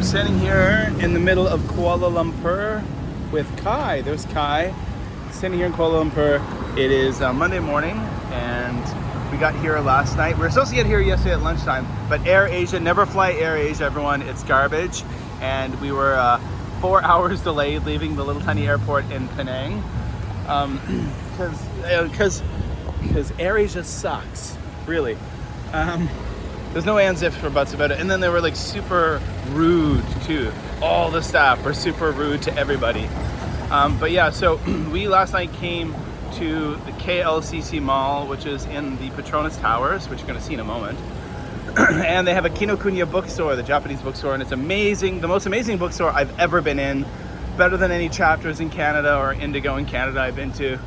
standing here in the middle of Kuala Lumpur with Kai. There's Kai, standing here in Kuala Lumpur. It is Monday morning, and we got here last night. We were supposed to get here yesterday at lunchtime, but AirAsia, never fly AirAsia, everyone. It's garbage. And we were 4 hours delayed leaving the little tiny airport in Penang, because AirAsia sucks, really. There's no ands, ifs, or buts about it. And then they were like super rude too. All the staff were super rude to everybody. But yeah, so we last night came to the KLCC mall, which is in the Petronas Towers, which you're gonna see in a moment. And they have a Kinokuniya bookstore, the Japanese bookstore, and it's amazing, the most amazing bookstore I've ever been in. Better than any Chapters in Canada or Indigo in Canada I've been to.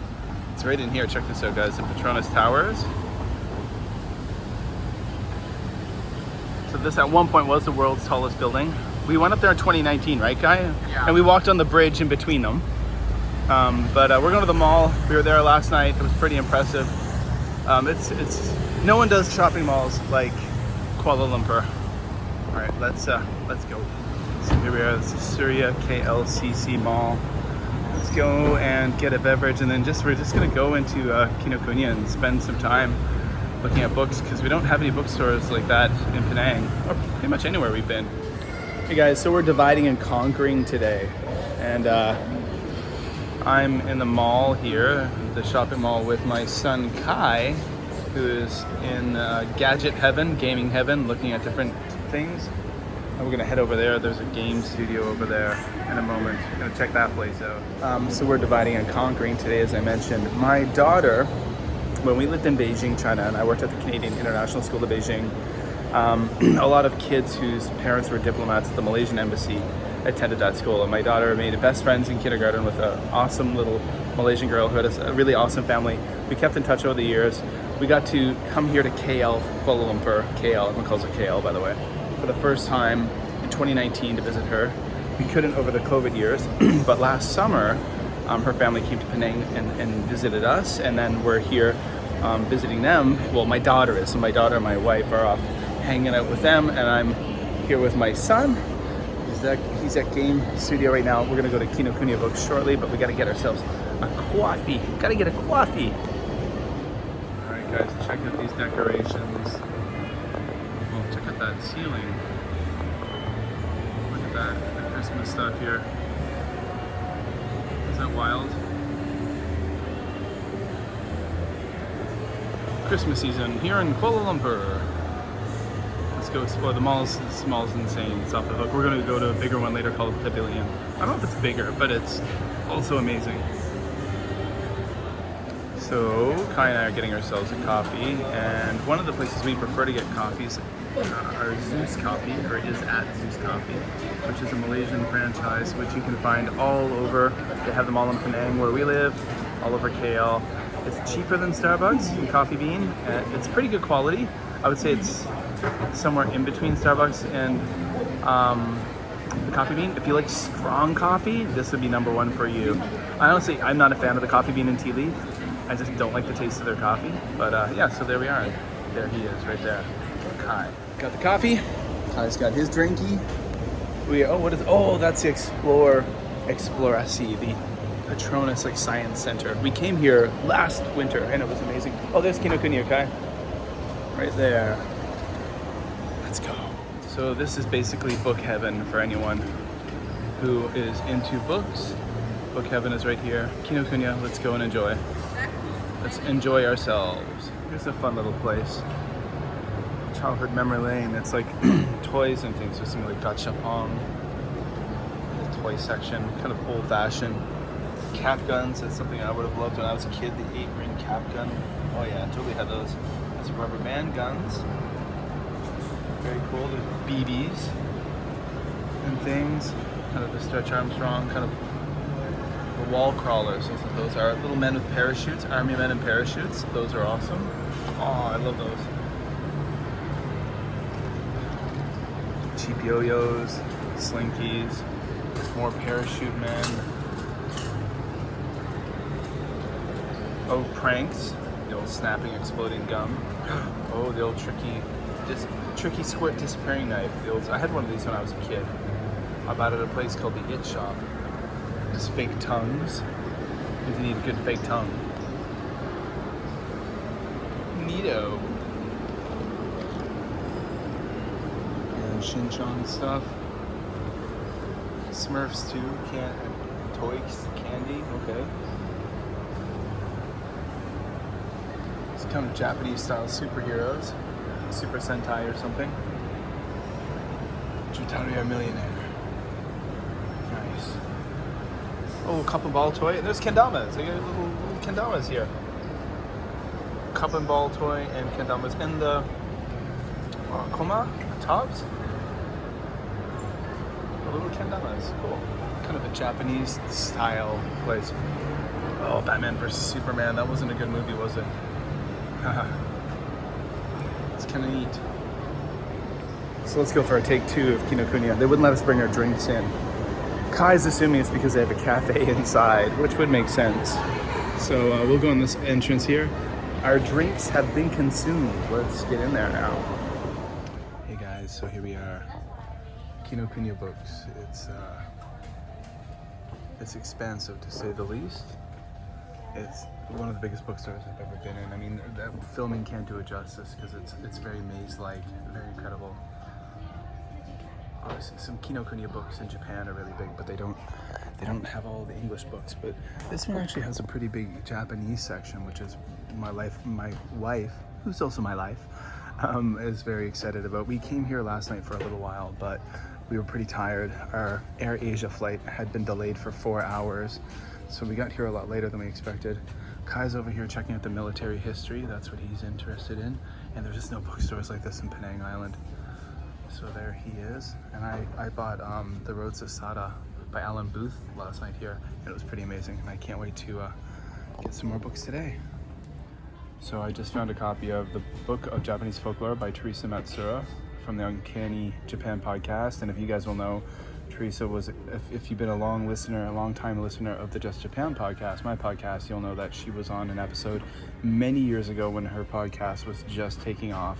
It's right in here, check this out guys, the Petronas Towers. So this at one point was the world's tallest building. We went up there in 2019, right Guy? Yeah. And we walked on the bridge in between them. But we're going to the mall. We were there last night. It was pretty impressive. It's no one does shopping malls like Kuala Lumpur. All right, let's go. So here we are. This is Suria KLCC mall. Let's go and get a beverage, and then we're just gonna go into Kinokuniya and spend some time looking at books, because we don't have any bookstores like that in Penang, or pretty much anywhere we've been. Hey guys, so we're dividing and conquering today, and I'm in the mall here, the shopping mall, with my son Kai, who is in gadget heaven, gaming heaven, looking at different things. And we're gonna head over there. There's a game studio over there in a moment. Gonna check that place out. So we're dividing and conquering today, as I mentioned. My daughter, when we lived in Beijing, China, and I worked at the Canadian International School of Beijing, a lot of kids whose parents were diplomats at the Malaysian embassy attended that school. And my daughter made best friends in kindergarten with an awesome little Malaysian girl who had a really awesome family. We kept in touch over the years. We got to come here to KL, Kuala Lumpur, KL, everyone calls it KL by the way, for the first time in 2019 to visit her. We couldn't over the COVID years, but last summer, her family came to Penang and visited us, and then we're here visiting them. Well, my daughter is, so my daughter and my wife are off hanging out with them, and I'm here with my son. He's at game studio right now. We're gonna go to Kinokuniya Books shortly, but we gotta get ourselves a coffee. Gotta get a coffee. All right, guys, check out these decorations. Oh, check out that ceiling. Look at that, the Christmas stuff here. Isn't that wild? Christmas season here in Kuala Lumpur. Let's go explore the malls. This mall's insane. It's off the hook. We're gonna go to a bigger one later called Pavilion. I don't know if it's bigger, but it's also amazing. So Kai and I are getting ourselves a coffee, and one of the places we prefer to get coffees are Zeus Coffee, or is at Zeus Coffee, which is a Malaysian franchise which you can find all over. They have them all in Penang where we live, all over KL. It's cheaper than Starbucks in Coffee Bean, and it's pretty good quality. I would say it's somewhere in between Starbucks and the Coffee Bean. If you like strong coffee, this would be number one for you. Honestly, I'm not a fan of the Coffee Bean and Tea Leaf. I just don't like the taste of their coffee. But yeah, so there we are. There he is, right there. Kai. Got the coffee. Kai's got his drinky. That's the Exploracy, the Petronas Science Center. We came here last winter and it was amazing. Oh, there's Kinokuniya, Kai. Right there. Let's go. So this is basically book heaven for anyone who is into books. Book heaven is right here. Kinokuniya, let's go and enjoy. Let's enjoy ourselves. Here's a fun little place. Childhood memory lane. It's like toys and things. There's something like gachapon. The toy section, kind of old fashioned. Cap guns, that's something I would have loved when I was a kid. The 8-ring cap gun. Oh yeah, I totally had those. There's rubber band guns. Very cool. There's BBs and things. Kind of the Stretch Armstrong, kind of the wall crawlers. That's what those are. Little men with parachutes, army men in parachutes. Those are awesome. Oh, I love those. Cheap yo-yos, slinkies, more parachute men. Oh, pranks. The old snapping, exploding gum. Oh, the old tricky squirt disappearing knife. I had one of these when I was a kid. I bought at a place called the It Shop. It's fake tongues. If you need a good fake tongue. Neato. And Shin-chan stuff. Smurfs too. Toys, candy. Okay. It's kind of Japanese style superheroes. Super Sentai or something. Jutaria Millionaire. Nice. Oh, cup and ball toy. And there's kendamas. They got little kendamas here. Cup and ball toy and kendamas. And the koma tops. The little kendamas. Cool. Kind of a Japanese style place. Oh, Batman vs Superman. That wasn't a good movie, was it? It's kind of neat. So let's go for a take 2 of Kinokuniya. They wouldn't let us bring our drinks in. Kai's assuming it's because they have a cafe inside, which would make sense. So we'll go in this entrance here. Our drinks have been consumed. Let's get in there now. Hey guys, so here we are. Kinokuniya Books. It's expansive to say the least. It's one of the biggest bookstores I've ever been in. I mean, that filming can't do it justice because it's very maze-like, very incredible. Obviously, some Kinokuniya books in Japan are really big, but they don't have all the English books. But this one actually has a pretty big Japanese section, which is my wife, who's also my life, is very excited about. We came here last night for a little while, but we were pretty tired. Our Air Asia flight had been delayed for 4 hours. So we got here a lot later than we expected. Kai's over here checking out the military history. That's what he's interested in. And there's just no bookstores like this in Penang Island. So there he is. And I bought The Road to Sada by Alan Booth last night here. And it was pretty amazing. And I can't wait to get some more books today. So I just found a copy of The Book of Japanese Folklore by Teresa Matsura from the Uncanny Japan podcast. And if you guys will know, Teresa was, if you've been a long time listener of the Just Japan podcast, my podcast, you'll know that she was on an episode many years ago when her podcast was just taking off.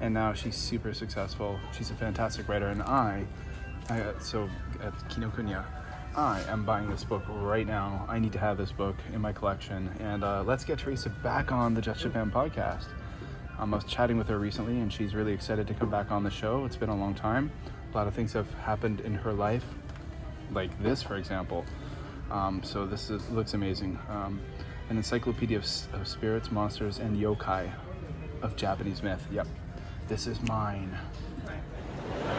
And now she's super successful. She's a fantastic writer. And so at Kinokuniya, I am buying this book right now. I need to have this book in my collection. And let's get Teresa back on the Just Japan podcast. I was chatting with her recently and she's really excited to come back on the show. It's been a long time. A lot of things have happened in her life, like this, for example. So this looks amazing. An encyclopedia of spirits, monsters, and yokai of Japanese myth. Yep, this is mine.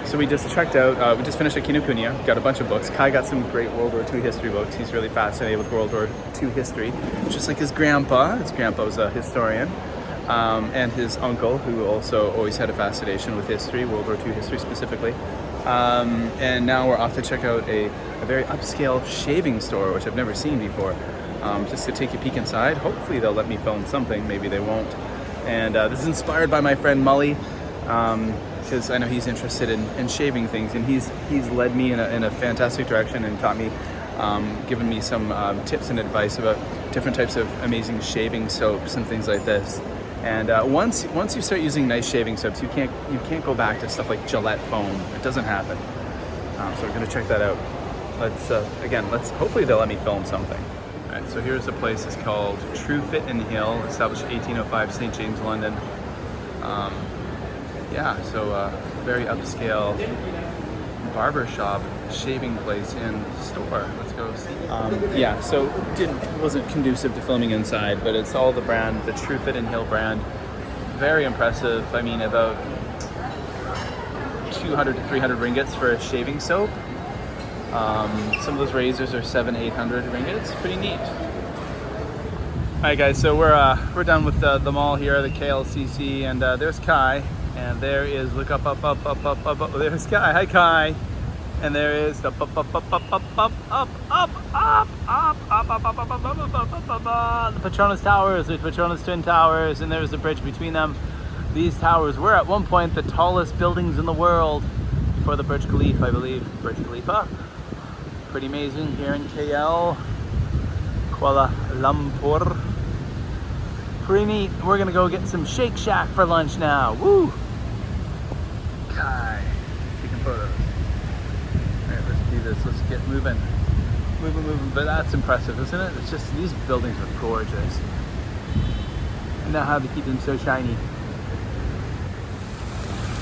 So we just checked out, we just finished at Kinokuniya, got a bunch of books. Kai got some great World War II history books. He's really fascinated with World War II history, just like his grandpa. His grandpa was a historian. And his uncle, who also always had a fascination with history, World War II history specifically. And now we're off to check out a very upscale shaving store, which I've never seen before, just to take a peek inside. Hopefully they'll let me film something, maybe they won't. And this is inspired by my friend Mully, because I know he's interested in shaving things, and he's led me in a fantastic direction and taught me, given me some tips and advice about different types of amazing shaving soaps and things like this. And once you start using nice shaving soaps, you can't go back to stuff like Gillette foam. It doesn't happen. So we're gonna check that out. Let's hopefully they'll let me film something. All right, so here's a place. It's called True Fit and Heal, established 1805, St. James, London. Very upscale barbershop, shaving place and store. Let's go see. So wasn't conducive to filming inside, but it's all the brand, the True Fit and Heal brand. Very impressive. I mean, about 200 to 300 ringgits for a shaving soap. Some of those razors are 700-800 ringgits. Pretty neat. All right, guys. So we're done with the mall here, the KLCC, and there's Kai, and there is look up. There's Kai. Hi, Kai. And there is the the Petronas Towers, the Petronas Twin Towers, and there's a bridge between them. These towers were at one point the tallest buildings in the world before the Burj Khalifa, I believe. Burj Khalifa. Pretty amazing here in KL, Kuala Lumpur. Pretty neat. We're gonna go get some Shake Shack for lunch now. Woo! Kai, taking photos. Alright, get moving. But that's impressive, isn't it? It's just, these buildings are gorgeous. I know how to keep them so shiny.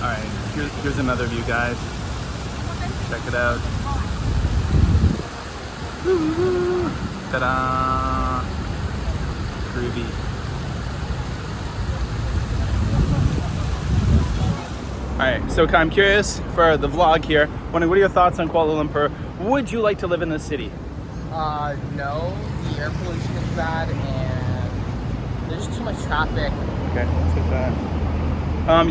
All right, here's another view, guys. Check it out. Woo-hoo. Ta-da! Groovy. All right, so I'm curious for the vlog here. What are your thoughts on Kuala Lumpur? Would you like to live in this city? No. The air pollution is bad, and there's too much traffic. Okay, let's get that.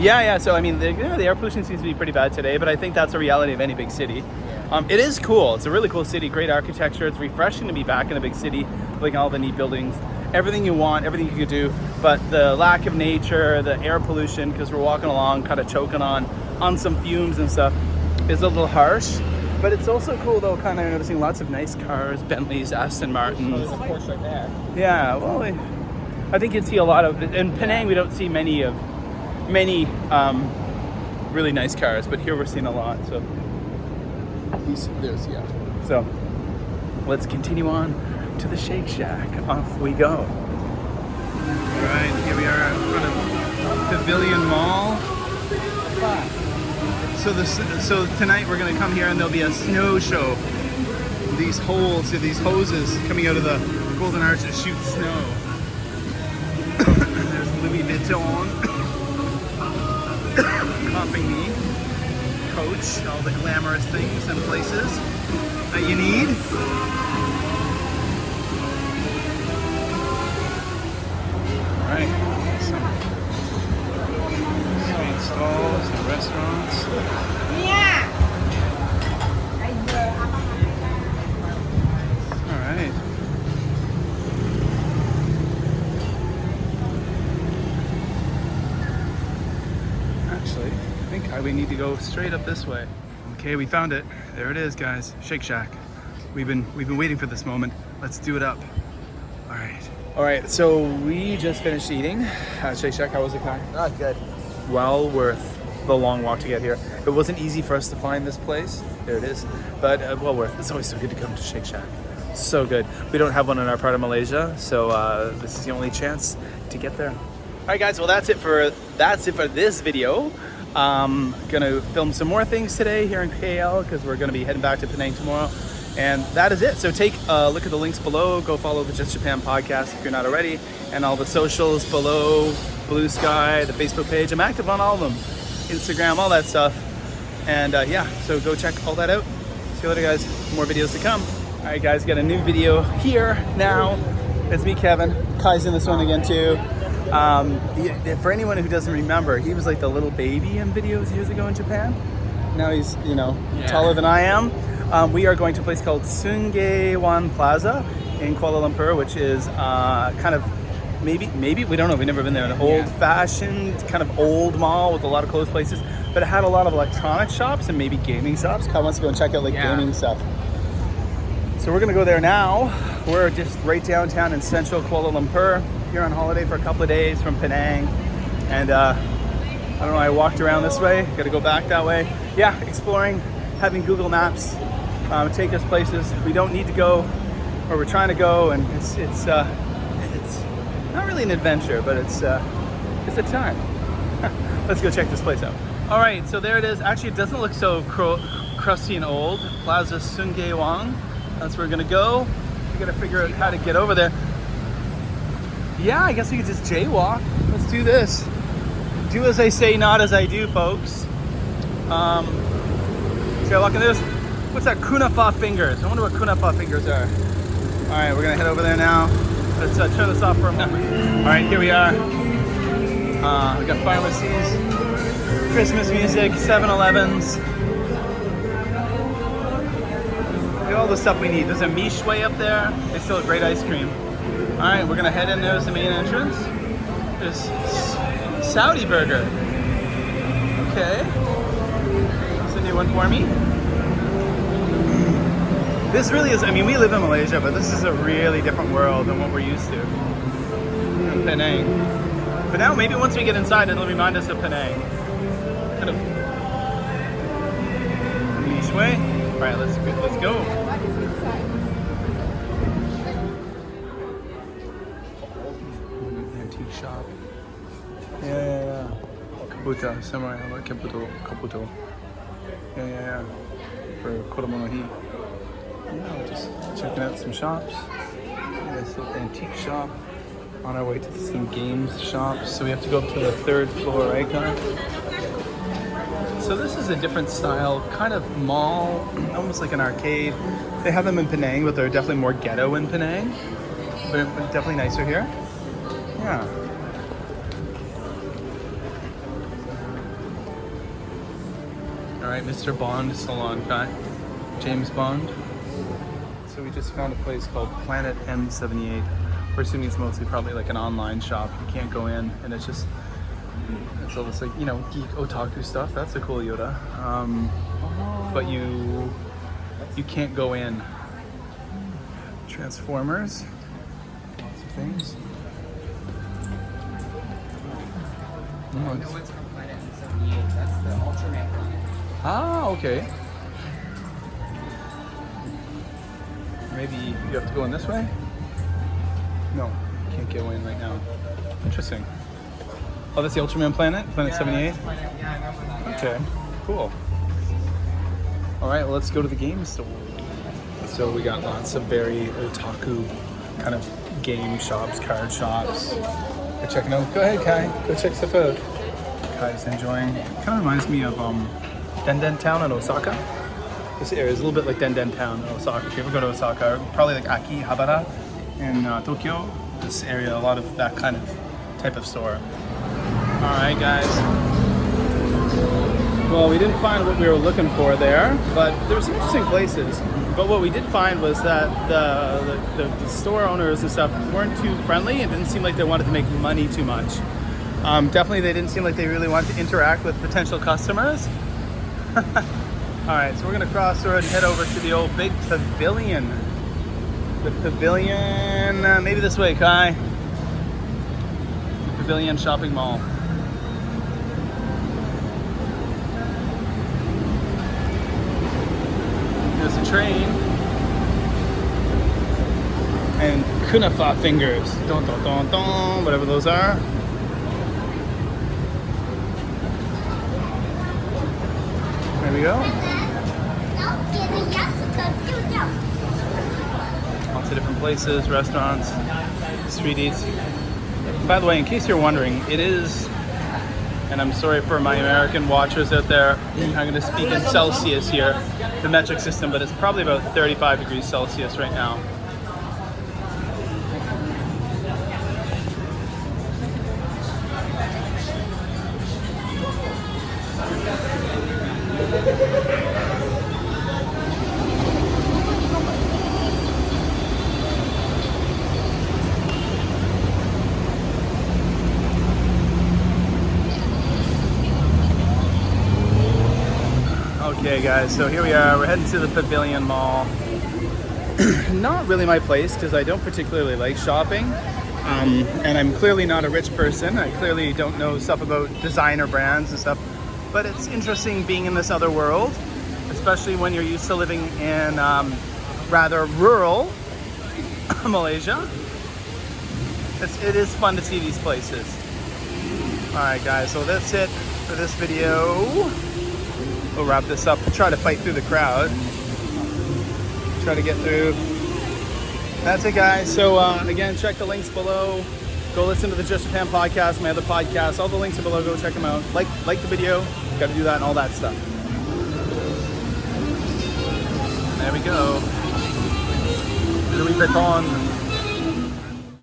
Yeah. So I mean, the air pollution seems to be pretty bad today, but I think that's a reality of any big city. Yeah. It is cool. It's a really cool city. Great architecture. It's refreshing to be back in a big city, like all the neat buildings. Everything you want, everything you could do, but the lack of nature, the air pollution, because we're walking along kind of choking on some fumes and stuff, is a little harsh. But it's also cool though, kind of noticing lots of nice cars, Bentleys, Aston Martins. There's a Porsche right there. Yeah, well, I think you'd see a lot of, in Penang we don't see many really nice cars, but here we're seeing a lot, so. There's, yeah. So, let's continue on to the Shake Shack. Off we go. All right, here we are in front of Pavilion Mall. So tonight we're gonna come here and there'll be a snow show. These hoses coming out of the Golden Arch that shoot snow. There's Louis Vuitton copying me. Coach, all the glamorous things and places that you need. All right, some street stalls and restaurants. All right. Actually, I think we need to go straight up this way. Okay, we found it. There it is, guys. Shake Shack. We've been waiting for this moment. Let's do it up. All right. All right, so we just finished eating at Shake Shack. How was it, Kai? Oh, good. Well worth the long walk to get here. It wasn't easy for us to find this place. There it is. But well worth. It's always so good to come to Shake Shack. So good. We don't have one in our part of Malaysia, so this is the only chance to get there. All right, guys. Well, that's it for this video. Gonna film some more things today here in KL because we're gonna be heading back to Penang tomorrow. And that is it. So take a look at the links below. Go follow the Just Japan podcast if you're not already. And all the socials below, Blue Sky, the Facebook page. I'm active on all of them. Instagram, all that stuff. And yeah, so go check all that out. See you later, guys. More videos to come. All right, guys, got a new video here now. It's me, Kevin. Kai's in this one again, too. For anyone who doesn't remember, he was like the little baby in videos years ago in Japan. Now he's, taller than I am. We are going to a place called Sungei Wan Plaza in Kuala Lumpur, which is kind of maybe we don't know. We've never been there. An old-fashioned kind of old mall with a lot of closed places, but it had a lot of electronic shops and maybe gaming shops. Kai wants to go and check out gaming stuff. So we're gonna go there now. We're just right downtown in central Kuala Lumpur. Here on holiday for a couple of days from Penang, and I don't know. I walked around this way. Got to go back that way. Yeah, exploring, having Google Maps take us places we don't need to go, where we're trying to go, and it's not really an adventure, but it's a time. Let's go check this place out. All right, so there it is. Actually, it doesn't look so crusty and old. Plaza Sungei Wang. That's where we're gonna go. We gotta figure out how to get over there. Yeah, I guess we could just jaywalk. Let's do this. Do as I say, not as I do, folks. Jaywalking this. What's that? Kunafa fingers. I wonder what Kunafa fingers are. All right, we're gonna head over there now. Let's turn this off for a moment. All right, here we are. We got pharmacies, Christmas music, 7-Elevens. Look at all the stuff we need. There's a Miche way up there. They still have great ice cream. All right, we're gonna head in. There's the main entrance. There's Saudi burger. Okay. That's a new one for me. This really is, I mean, we live in Malaysia, but this is a really different world than what we're used to in Penang. But now, maybe once we get inside, it'll remind us of Penang. Kind of Miche way. All right, let's go. Antique shop. Yeah. Kabuta, samurai helmet, kabuto. Yeah. For Kodomo no Hi. Yeah, just checking out some shops. This little antique shop. On our way to some games shops. So we have to go up to the 3rd floor, right, guys? So this is a different style, kind of mall, almost like an arcade. They have them in Penang, but they're definitely more ghetto in Penang. But definitely nicer here. Yeah. All right, Mr. Bond salon cut. James Bond. So we just found a place called Planet M78. We're assuming it's mostly probably like an online shop. You can't go in, and it's all this like, you know, geek otaku stuff. That's a cool Yoda. But you can't go in. Transformers. Lots of things. I know it's from Planet 78. That's the Ultraman planet. Ah, okay. Maybe you have to go in this way? No, can't go in right now. Interesting. Oh, that's the Ultraman planet? Planet 78? Yeah, I remember that. Okay, cool. All right, well, let's go to the game store. So we got lots of very otaku kind of game shops, card shops. We're checking out. Go ahead, Kai. Go check stuff out. Kai's enjoying. Kind of reminds me of Denden Town in Osaka. This area is a little bit like Denden Town in Osaka. If you ever go to Osaka, probably like Akihabara in Tokyo. This area, a lot of that kind of type of store. All right, guys. Well, we didn't find what we were looking for there, but there were some interesting places. But what we did find was that the store owners and stuff weren't too friendly. It didn't seem like they wanted to make money too much. Definitely, they didn't seem like they really wanted to interact with potential customers. All right, so we're gonna cross the road and head over to the old big pavilion. The Pavilion, maybe this way, Kai. Pavilion Shopping Mall. There's a train. And kunafa fingers. Don, don, don, don, whatever those are. There we go. Lots of different places, restaurants, street eats. By the way, in case you're wondering, it is, and I'm sorry for my American watchers out there, I'm going to speak in Celsius here, the metric system, but it's probably about 35 degrees Celsius right now. Okay guys, so here we are, we're heading to the Pavilion Mall. Not really my place because I don't particularly like shopping, and I'm clearly not a rich person. I clearly don't know stuff about designer brands and stuff, but it's interesting being in this other world, especially when you're used to living in rather rural Malaysia. It is fun to see these places. Alright guys, so that's it for this video. We'll wrap this up. Try to fight through the crowd. Try to get through. That's it, guys. So again, check the links below. Go listen to the Just Japan podcast, my other podcasts. All the links are below. Go check them out. Like the video. Got to do that and all that stuff. There we go. Louis Vuitton.